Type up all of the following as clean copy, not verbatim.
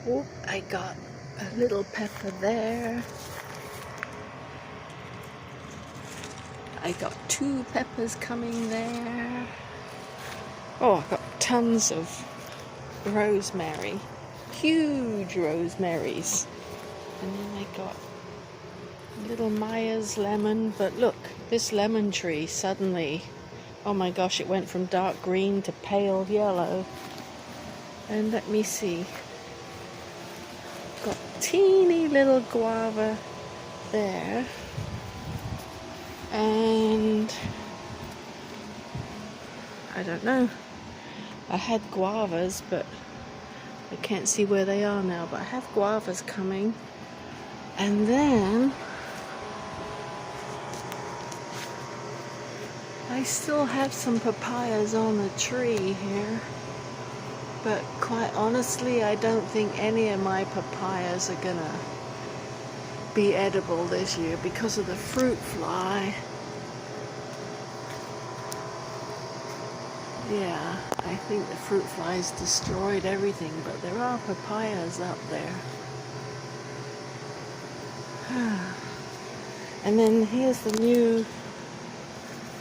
Oh, I got a little pepper there. I got 2 peppers coming there. Oh, I've got tons of rosemary. Huge rosemaries. And then I got a little Myers lemon. But look, this lemon tree suddenly, oh my gosh, it went from dark green to pale yellow. And let me see. Got teeny little guava there. And I don't know. I had guavas, but I can't see where they are now. But I have guavas coming. And then I still have some papayas on the tree here. But quite honestly, I don't think any of my papayas are gonna be edible this year because of the fruit fly. Yeah, I think the fruit flies destroyed everything, but there are papayas up there. And then here's the new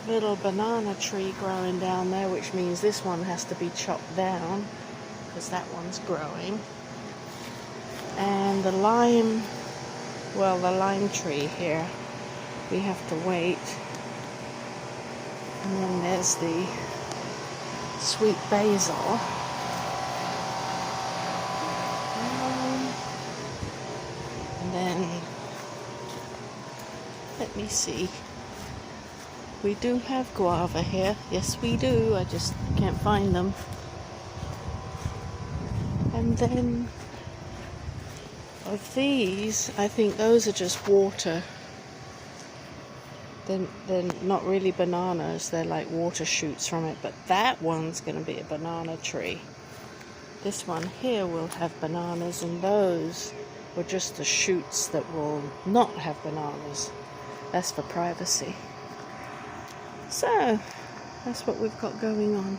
little banana tree growing down there, which means this one has to be chopped down because that one's growing. And the lime tree here, we have to wait. And then there's the sweet basil. And then, let me see. We do have guava here. Yes, we do. I just can't find them. And then of these, I think those are just water. They're not really bananas. They're like water shoots from it. But that one's going to be a banana tree. This one here will have bananas, and those were just the shoots that will not have bananas. That's for privacy. So, that's what we've got going on.